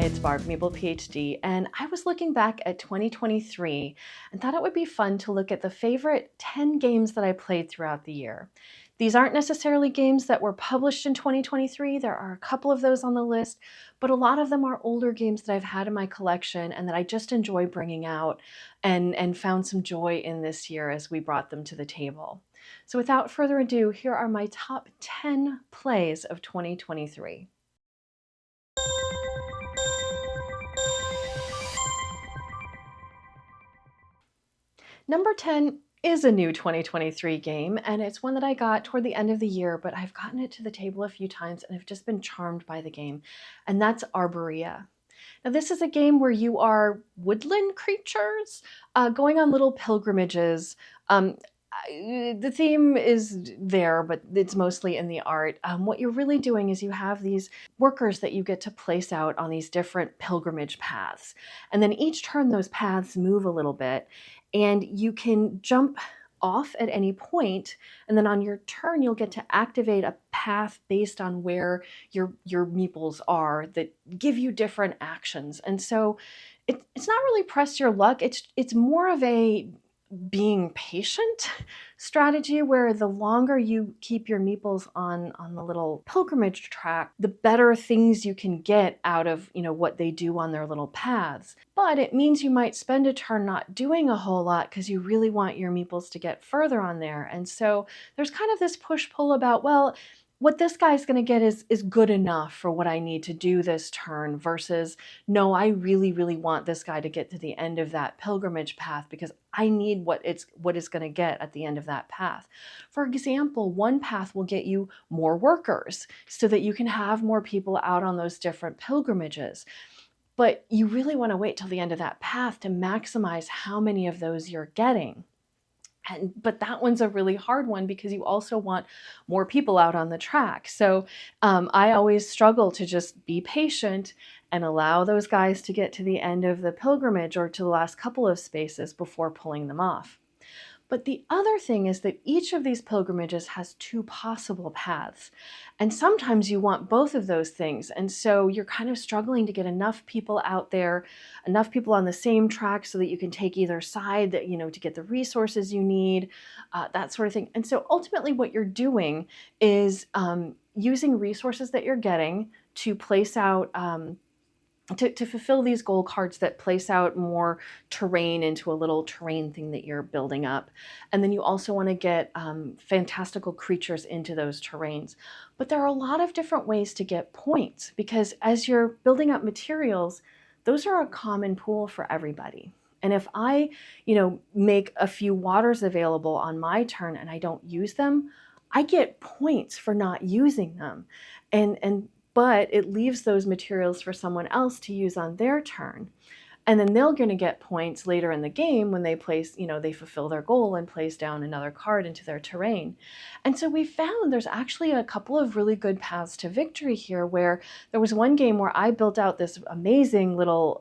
it's Barb Meeble PhD, and I was looking back at 2023 and thought it would be fun to look at the favorite 10 games that I played throughout the year. These aren't necessarily games that were published in 2023, there are a couple of those on the list, but a lot of them are older games that I've had in my collection and that I just enjoy bringing out and found some joy in this year as we brought them to the table. So without further ado, here are my top 10 plays of 2023. Number 10 is a new 2023 game, and it's one that I got toward the end of the year, but I've gotten it to the table a few times and I've just been charmed by the game, and that's Arborea. Now, this is a game where you are woodland creatures going on little pilgrimages. The theme is there, but it's mostly in the art. What you're really doing is you have these workers that you get to place out on these different pilgrimage paths. And then each turn, those paths move a little bit, and you can jump off at any point, and then on your turn you'll get to activate a path based on where your meeples are that give you different actions. And so it's not really press your luck, it's more of a being patient strategy where the longer you keep your meeples on the little pilgrimage track, the better things you can get out of, what they do on their little paths. But it means you might spend a turn not doing a whole lot because you really want your meeples to get further on there. And so there's kind of this push-pull about, well, what this guy's going to get is good enough for what I need to do this turn versus, no, I really, really want this guy to get to the end of that pilgrimage path because I need what it's going to get at the end of that path. For example, one path will get you more workers so that you can have more people out on those different pilgrimages. But you really want to wait till the end of that path to maximize how many of those you're getting. But that one's a really hard one because you also want more people out on the track. So I always struggle to just be patient and allow those guys to get to the end of the pilgrimage or to the last couple of spaces before pulling them off. But the other thing is that each of these pilgrimages has two possible paths. And sometimes you want both of those things. And so you're kind of struggling to get enough people out there, enough people on the same track so that you can take either side, that, to get the resources you need, that sort of thing. And so ultimately what you're doing is using resources that you're getting to place out to fulfill these goal cards that place out more terrain into a little terrain thing that you're building up. And then you also want to get fantastical creatures into those terrains. But there are a lot of different ways to get points because as you're building up materials, those are a common pool for everybody. And if I, make a few waters available on my turn and I don't use them, I get points for not using them. But it leaves those materials for someone else to use on their turn. And then they're going to get points later in the game when they place, they fulfill their goal and place down another card into their terrain. And so we found there's actually a couple of really good paths to victory here where there was one game where I built out this amazing little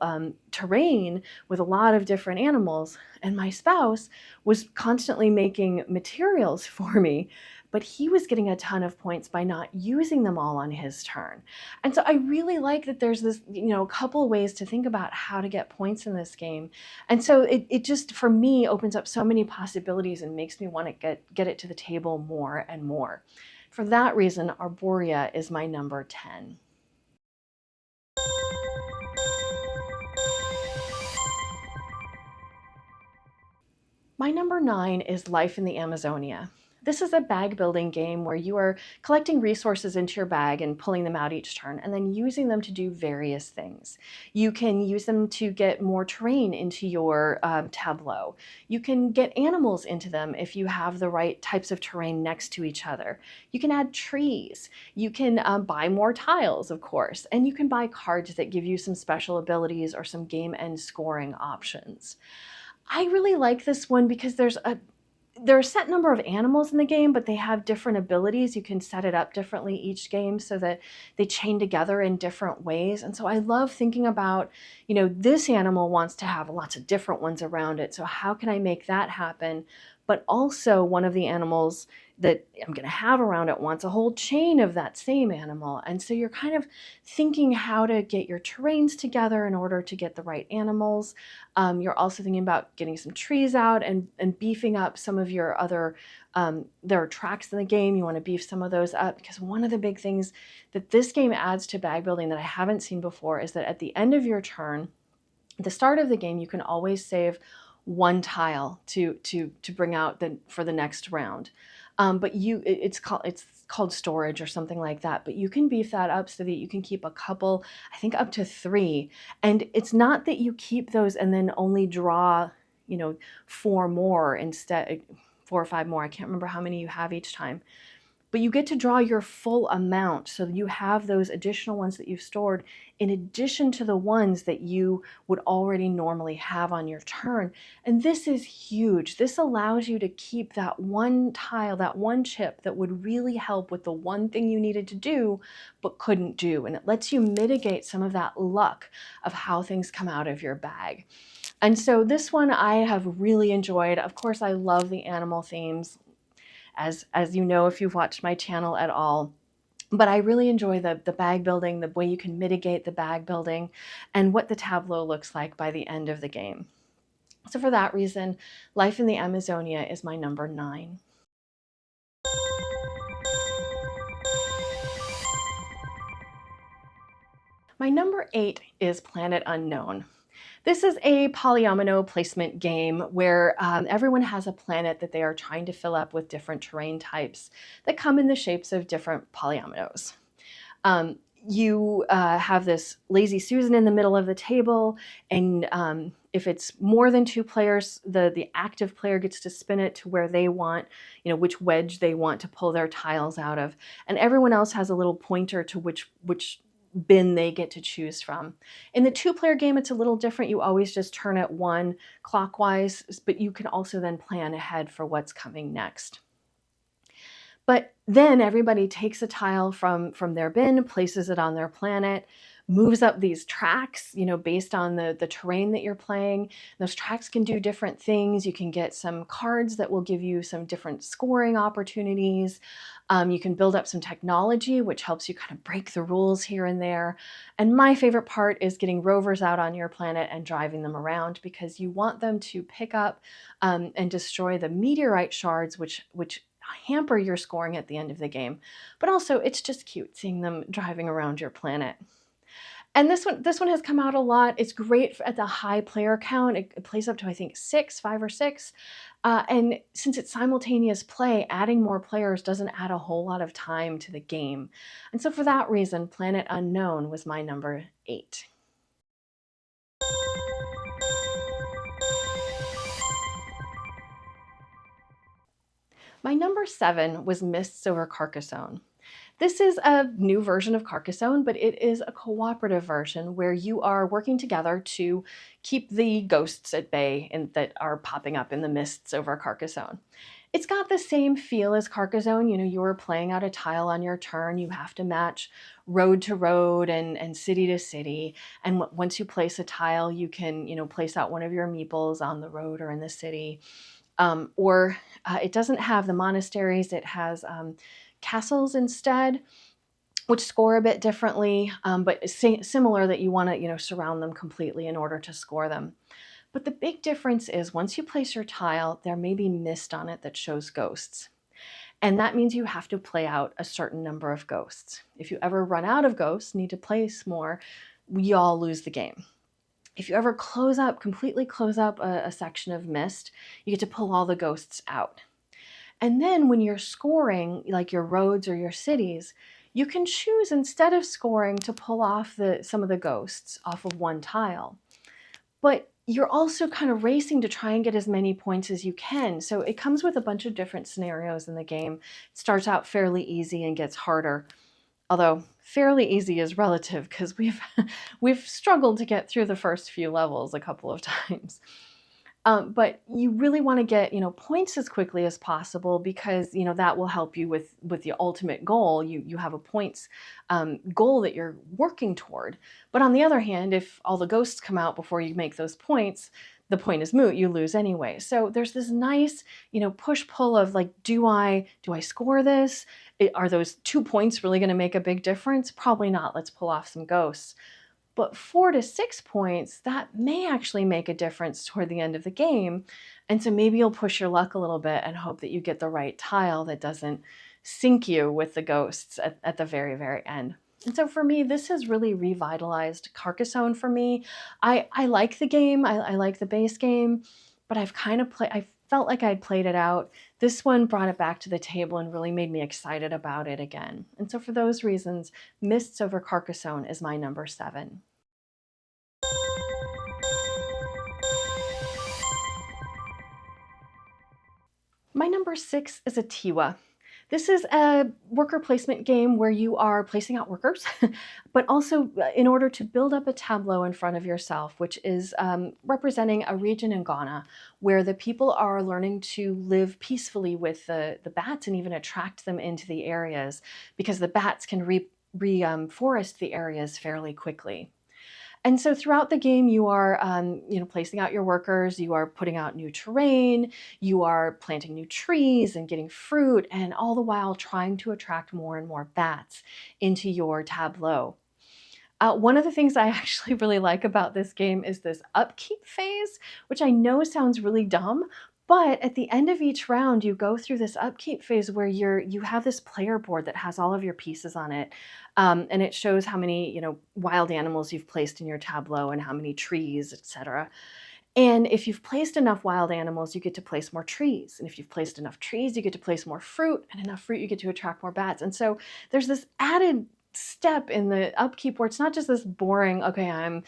terrain with a lot of different animals, and my spouse was constantly making materials for me. But he was getting a ton of points by not using them all on his turn. And so I really like that there's this, a couple of ways to think about how to get points in this game. And so it just, for me, opens up so many possibilities and makes me want to get it to the table more and more. For that reason, Arborea is my number 10. My number 9 is Life in the Amazonia. This is a bag building game where you are collecting resources into your bag and pulling them out each turn and then using them to do various things. You can use them to get more terrain into your tableau. You can get animals into them if you have the right types of terrain next to each other. You can add trees. You can buy more tiles, of course, and you can buy cards that give you some special abilities or some game end scoring options. I really like this one because there are a set number of animals in the game, but they have different abilities. You can set it up differently each game so that they chain together in different ways. And so I love thinking about, this animal wants to have lots of different ones around it. So how can I make that happen? but also one of the animals that I'm going to have around it wants a whole chain of that same animal. And so you're kind of thinking how to get your terrains together in order to get the right animals. You're also thinking about getting some trees out and beefing up some of your other, there are tracks in the game. You want to beef some of those up, because one of the big things that this game adds to bag building that I haven't seen before is that at the end of your turn, at the start of the game, you can always save one tile to bring out for the next round. But it's called storage or something like that. But you can beef that up so that you can keep a couple, I think up to 3. And it's not that you keep those and then only draw, 4 more instead, 4 or 5 more. I can't remember how many you have each time. But you get to draw your full amount. So you have those additional ones that you've stored in addition to the ones that you would already normally have on your turn. And this is huge. This allows you to keep that one tile, that one chip that would really help with the one thing you needed to do but couldn't do. And it lets you mitigate some of that luck of how things come out of your bag. And so this one I have really enjoyed. Of course, I love the animal themes, as you know if you've watched my channel at all. But I really enjoy the bag building, the way you can mitigate the bag building, and what the tableau looks like by the end of the game. So for that reason, Life in the Amazonia is my number 9. My number 8 is Planet Unknown. This is a polyomino placement game where everyone has a planet that they are trying to fill up with different terrain types that come in the shapes of different polyominoes. You have this Lazy Susan in the middle of the table, and if it's more than 2 players, the active player gets to spin it to where they want, which wedge they want to pull their tiles out of, and everyone else has a little pointer to which bin they get to choose from. In the 2-player game, it's a little different. You always just turn it 1 clockwise, but you can also then plan ahead for what's coming next. But then everybody takes a tile from their bin, places it on their planet, moves up these tracks, based on the terrain that you're playing. Those tracks can do different things. You can get some cards that will give you some different scoring opportunities. You can build up some technology, which helps you kind of break the rules here and there. And my favorite part is getting rovers out on your planet and driving them around, because you want them to pick up and destroy the meteorite shards, which hamper your scoring at the end of the game. But also, it's just cute seeing them driving around your planet. And this one has come out a lot. It's great at the high player count. It plays up to, I think, 5 or 6. And since it's simultaneous play, adding more players doesn't add a whole lot of time to the game. And so for that reason, Planet Unknown was my number 8. My number 7 was Mists over Carcassonne. This is a new version of Carcassonne, but it is a cooperative version where you are working together to keep the ghosts at bay that are popping up in the mists over Carcassonne. It's got the same feel as Carcassonne. You're playing out a tile on your turn. You have to match road to road and city to city. And once you place a tile, you can, place out one of your meeples on the road or in the city. It doesn't have the monasteries. It has castles instead, which score a bit differently, but similar, that you want to surround them completely in order to score them. But the big difference is once you place your tile, there may be mist on it that shows ghosts. And that means you have to play out a certain number of ghosts. If you ever run out of ghosts, need to place more, we all lose the game. If you ever completely close up a section of mist, you get to pull all the ghosts out. And then when you're scoring, like your roads or your cities, you can choose, instead of scoring, to pull off some of the ghosts off of one tile. But you're also kind of racing to try and get as many points as you can. So it comes with a bunch of different scenarios in the game. It starts out fairly easy and gets harder. Although fairly easy is relative, because we've struggled to get through the first few levels a couple of times. But you really want to get, points as quickly as possible, because, that will help you with the ultimate goal. You have a points goal that you're working toward. But on the other hand, if all the ghosts come out before you make those points, the point is moot, you lose anyway. So there's this nice, push-pull of like, do I score this? Are those 2 points really gonna make a big difference? Probably not. Let's pull off some ghosts. But 4 to 6 points, that may actually make a difference toward the end of the game. And so maybe you'll push your luck a little bit and hope that you get the right tile that doesn't sink you with the ghosts at the very, very end. And so for me, this has really revitalized Carcassonne for me. I like the game, I like the base game, but I felt like I'd played it out. This one brought it back to the table and really made me excited about it again. And so for those reasons, Mists over Carcassonne is my number 7. My number 6 is Atiwa. This is a worker placement game where you are placing out workers, but also in order to build up a tableau in front of yourself, which is representing a region in Ghana where the people are learning to live peacefully with the bats and even attract them into the areas because the bats can reforest the areas fairly quickly. And so throughout the game, you are, placing out your workers, you are putting out new terrain, you are planting new trees and getting fruit, and all the while trying to attract more and more bats into your tableau. One of the things I actually really like about this game is this upkeep phase, which I know sounds really dumb, but at the end of each round, you go through this upkeep phase where you have this player board that has all of your pieces on it, and it shows how many wild animals you've placed in your tableau and how many trees, etc. And if you've placed enough wild animals, you get to place more trees. And if you've placed enough trees, you get to place more fruit, and enough fruit, you get to attract more bats. And so there's this added step in the upkeep where it's not just this boring, okay, I'm,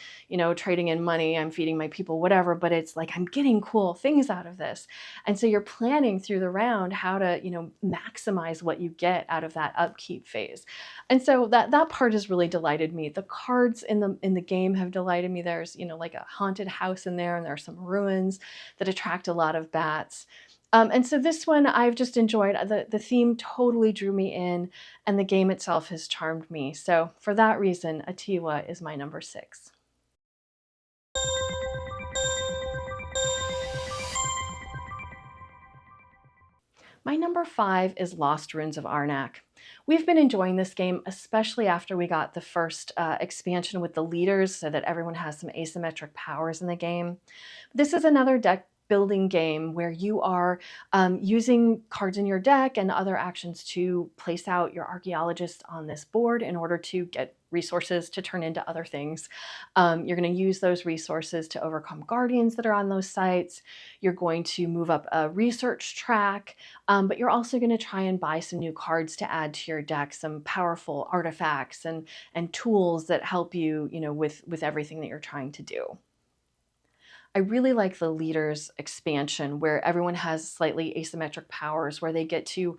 trading in money, I'm feeding my people, whatever, but it's like I'm getting cool things out of this. And so you're planning through the round how to, maximize what you get out of that upkeep phase. And so that part has really delighted me. The cards in the game have delighted me. There's, like a haunted house in there, and there are some ruins that attract a lot of bats. And so this one I've just enjoyed. The theme totally drew me in, and the game itself has charmed me. So for that reason, Atiwa is my number 6. My number 5 is Lost Ruins of Arnak. We've been enjoying this game, especially after we got the first expansion with the leaders so that everyone has some asymmetric powers in the game. This is another deck building game where you are using cards in your deck and other actions to place out your archaeologist on this board in order to get resources to turn into other things. You're going to use those resources to overcome guardians that are on those sites. You're going to move up a research track, but you're also going to try and buy some new cards to add to your deck, some powerful artifacts and tools that help you, with everything that you're trying to do. I really like the leaders expansion where everyone has slightly asymmetric powers, where they get to,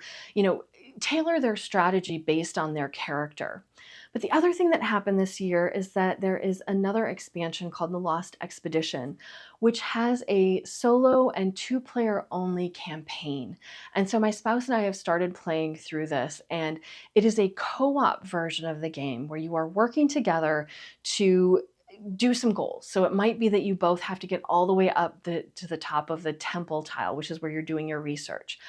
tailor their strategy based on their character. But the other thing that happened this year is that there is another expansion called the Lost Expedition, which has a solo and 2-player only campaign. And so my spouse and I have started playing through this, and it is a co-op version of the game where you are working together to do some goals. So it might be that you both have to get all the way up to the top of the temple tile, which is where you're doing your research.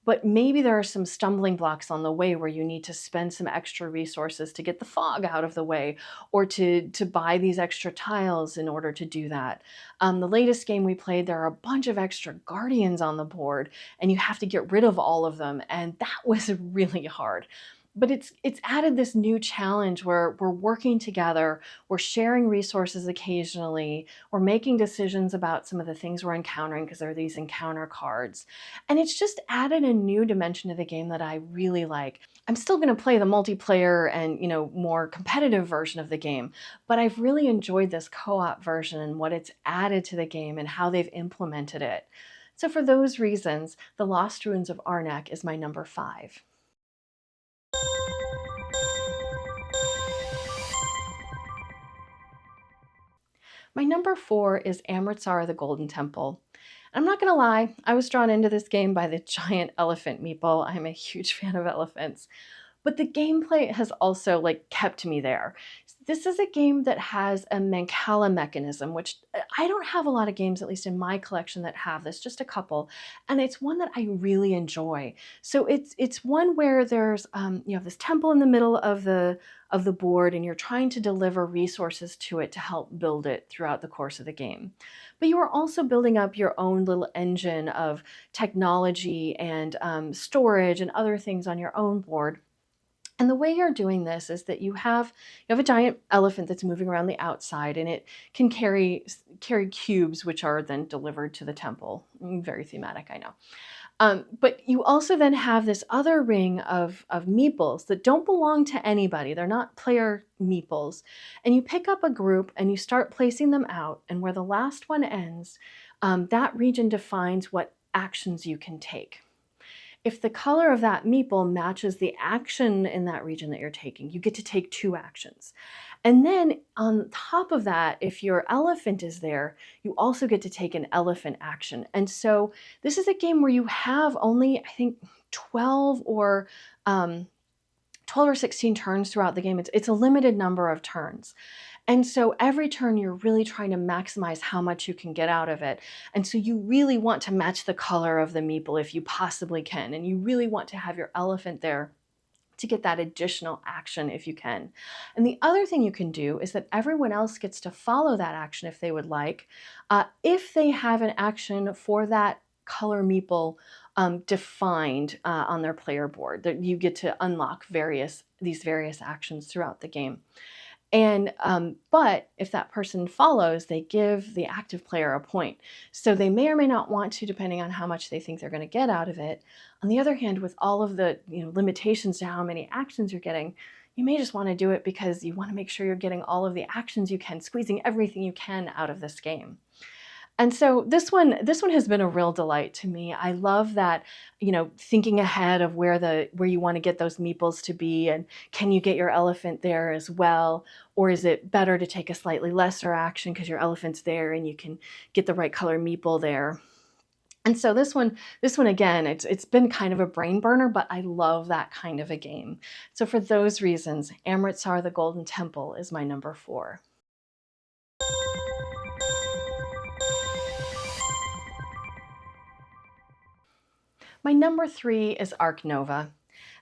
But maybe there are some stumbling blocks on the way where you need to spend some extra resources to get the fog out of the way, or to buy these extra tiles in order to do that. The latest game we played, there are a bunch of extra guardians on the board, and you have to get rid of all of them, and that was really hard. But it's added this new challenge where we're working together, we're sharing resources occasionally, we're making decisions about some of the things we're encountering because there are these encounter cards. And it's just added a new dimension to the game that I really like. I'm still going to play the multiplayer and, more competitive version of the game, but I've really enjoyed this co-op version and what it's added to the game and how they've implemented it. So for those reasons, The Lost Ruins of Arnak is my number 5. My number 4 is Amritsar the Golden Temple. I'm not gonna lie, I was drawn into this game by the giant elephant meeple. I'm a huge fan of elephants. but the gameplay has also like kept me there. This is a game that has a Mancala mechanism, which I don't have a lot of games, at least in my collection, that have this, just a couple, and it's one that I really enjoy. So it's one where there's you have this temple in the middle of the board, and you're trying to deliver resources to it to help build it throughout the course of the game. But you are also building up your own little engine of technology and storage and other things on your own board. And the way you're doing this is that you have a giant elephant that's moving around the outside, and it can carry cubes, which are then delivered to the temple. Very thematic, I know. But you also then have this other ring of meeples that don't belong to anybody. They're not player meeples. And you pick up a group and you start placing them out. And where the last one ends, that region defines what actions you can take. If the color of that meeple matches the action in that region that you're taking, you get to take 2 actions. And then on top of that, if your elephant is there, you also get to take an elephant action. And so this is a game where you have only, I think, 12 or 12 or 16 turns throughout the game. It's a limited number of turns. And so every turn you're really trying to maximize how much you can get out of it. And so you really want to match the color of the meeple if you possibly can. And you really want to have your elephant there to get that additional action if you can. And the other thing you can do is that everyone else gets to follow that action if they would like. If they have an action for that color meeple defined on their player board, that you get to unlock these various actions throughout the game. And but if that person follows, they give the active player a point. So they may or may not want to, depending on how much they think they're going to get out of it. On the other hand, with all of the limitations to how many actions you're getting, you may just want to do it because you want to make sure you're getting all of the actions you can, squeezing everything you can out of this game. And so this one has been a real delight to me. I love that, thinking ahead of where you want to get those meeples to be, and can you get your elephant there as well? Or is it better to take a slightly lesser action because your elephant's there and you can get the right color meeple there? And so this one again, it's been kind of a brain burner, but I love that kind of a game. So for those reasons, Amritsar the Golden Temple is my number 4. My number 3 is Ark Nova.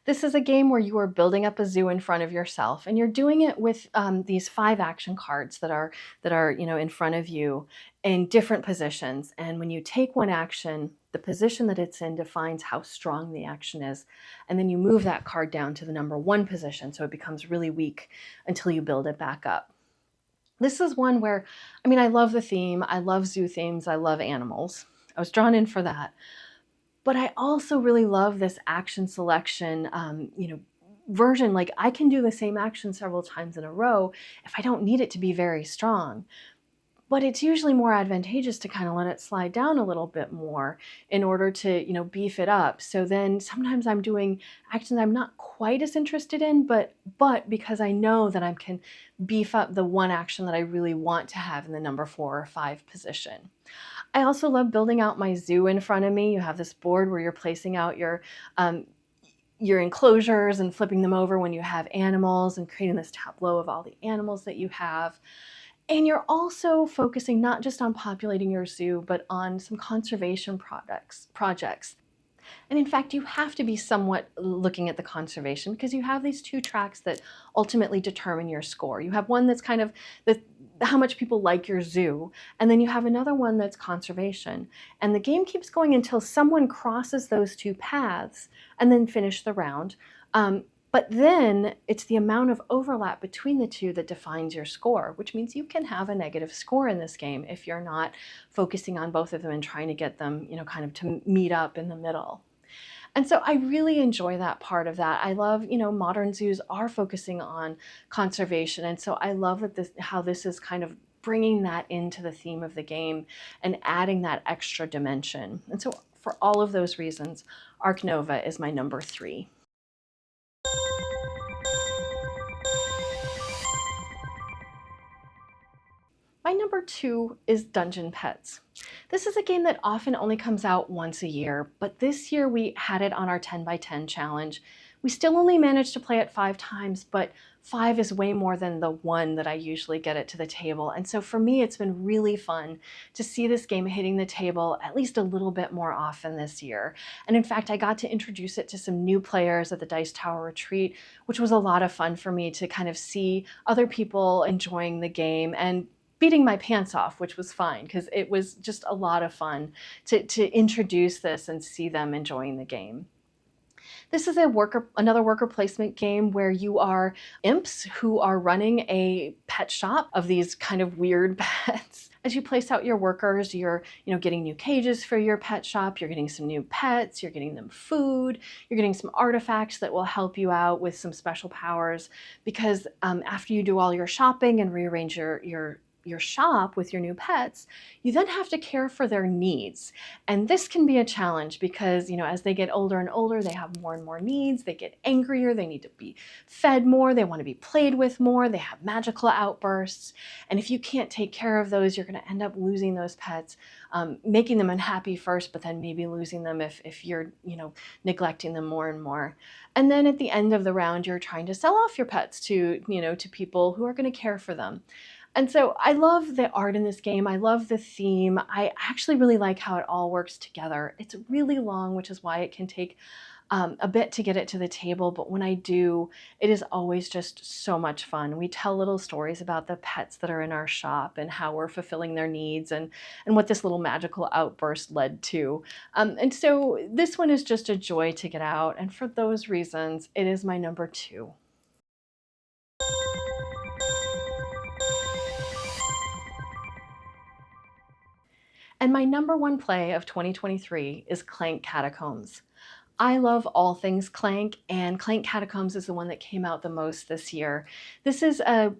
This is a game where you are building up a zoo in front of yourself, and you're doing it with these 5 action cards that are in front of you in different positions. And when you take one action, the position that it's in defines how strong the action is, and then you move that card down to the number 1 position, so it becomes really weak until you build it back up. This is one where, I love the theme. I love zoo themes. I love animals. I was drawn in for that. But I also really love this action selection, version. Like, I can do the same action several times in a row if I don't need it to be very strong. But it's usually more advantageous to kind of let it slide down a little bit more in order to, beef it up. So then sometimes I'm doing actions I'm not quite as interested in, but because I know that I can beef up the one action that I really want to have in the number 4 or 5 position. I also love building out my zoo in front of me. You have this board where you're placing out your enclosures and flipping them over when you have animals and creating this tableau of all the animals that you have. And you're also focusing not just on populating your zoo, but on some conservation projects. And in fact, you have to be somewhat looking at the conservation because you have these 2 tracks that ultimately determine your score. You have one that's kind of how much people like your zoo, and then you have another one that's conservation. And the game keeps going until someone crosses those 2 paths and then finish the round. But then it's the amount of overlap between the 2 that defines your score, which means you can have a negative score in this game if you're not focusing on both of them and trying to get them, kind of to meet up in the middle. And so I really enjoy that part of that. I love, modern zoos are focusing on conservation. And so I love that how this is kind of bringing that into the theme of the game and adding that extra dimension. And so for all of those reasons, Ark Nova is my number 3. My number 2 is Dungeon Pets. This is a game that often only comes out once a year, but this year we had it on our 10 by 10 challenge. We still only managed to play it 5 times, but 5 is way more than the 1 that I usually get it to the table. And so for me, it's been really fun to see this game hitting the table at least a little bit more often this year. And in fact, I got to introduce it to some new players at the Dice Tower Retreat, which was a lot of fun for me to kind of see other people enjoying the game and beating my pants off, which was fine because it was just a lot of fun to introduce this and see them enjoying the game. This is another worker placement game where you are imps who are running a pet shop of these kind of weird pets. As you place out your workers, you're getting new cages for your pet shop, you're getting some new pets, you're getting them food, you're getting some artifacts that will help you out with some special powers, because after you do all your shopping and rearrange your shop with your new pets, you then have to care for their needs. And this can be a challenge because, as they get older and older, they have more and more needs. They get angrier, they need to be fed more, they want to be played with more, they have magical outbursts. And if you can't take care of those, you're going to end up losing those pets, making them unhappy first, but then maybe losing them if you're, neglecting them more and more. And then at the end of the round, you're trying to sell off your pets to people who are going to care for them. And so I love the art in this game. I love the theme. I actually really like how it all works together. It's really long, which is why it can take a bit to get it to the table. But when I do, it is always just so much fun. We tell little stories about the pets that are in our shop and how we're fulfilling their needs and what this little magical outburst led to. And so this one is just a joy to get out. And for those reasons, it is my number 2. And my number 1 play of 2023 is Clank Catacombs. I love all things Clank, and Clank Catacombs is the one that came out the most this year. This is a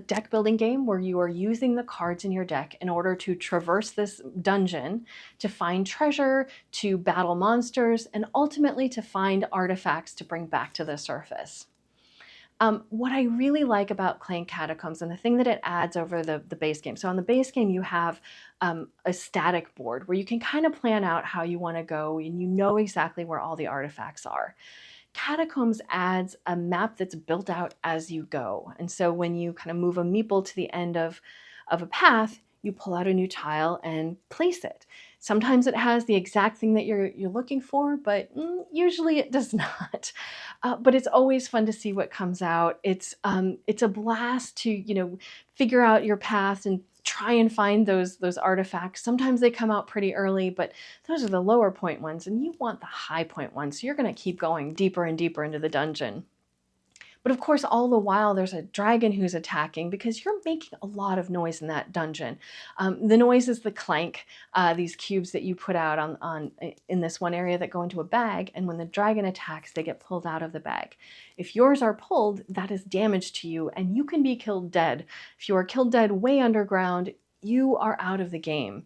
deck building game where you are using the cards in your deck in order to traverse this dungeon, to find treasure, to battle monsters, and ultimately to find artifacts to bring back to the surface. What I really like about Clank Catacombs, and the thing that it adds over the base game, so on the base game you have a static board where you can kind of plan out how you want to go and you know exactly where all the artifacts are. Catacombs adds a map that's built out as you go. And so when you kind of move a meeple to the end of a path, you pull out a new tile and place it. Sometimes it has the exact thing that you're looking for, but usually it does not. But it's always fun to see what comes out. It's a blast to figure out your path and try and find those artifacts. Sometimes they come out pretty early, but those are the lower point ones, and you want the high point ones. So you're going to keep going deeper and deeper into the dungeon. But of course, all the while, there's a dragon who's attacking because you're making a lot of noise in that dungeon. The noise is the clank, these cubes that you put out in this one area that go into a bag, and when the dragon attacks, they get pulled out of the bag. If yours are pulled, that is damage to you, and you can be killed dead. If you are killed dead way underground, you are out of the game.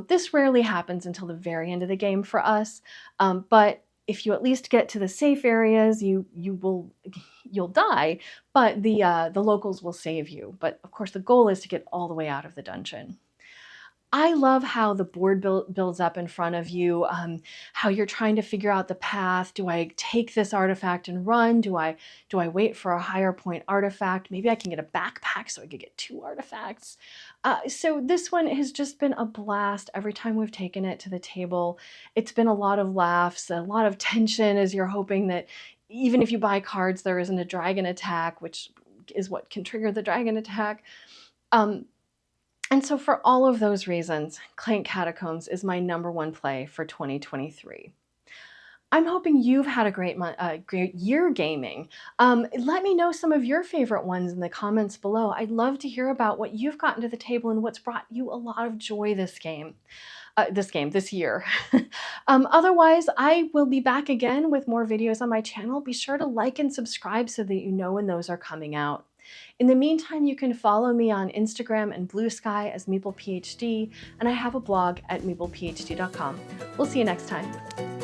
This rarely happens until the very end of the game for us, but if you at least get to the safe areas, you'll die, but the locals will save you. But of course, the goal is to get all the way out of the dungeon. I love how the board builds up in front of you, how you're trying to figure out the path. Do I take this artifact and run? Do I wait for a higher point artifact? Maybe I can get a backpack so I could get 2 artifacts. So this one has just been a blast every time we've taken it to the table. It's been a lot of laughs, a lot of tension as you're hoping that even if you buy cards, there isn't a dragon attack, which is what can trigger the dragon attack. And so for all of those reasons, Clank Catacombs is my number 1 play for 2023. I'm hoping you've had a great year gaming. Let me know some of your favorite ones in the comments below. I'd love to hear about what you've gotten to the table and what's brought you a lot of joy this year. Otherwise, I will be back again with more videos on my channel. Be sure to like and subscribe so that you know when those are coming out. In the meantime, you can follow me on Instagram and Blue Sky as MeeplePhD, and I have a blog at meeplephd.com. We'll see you next time.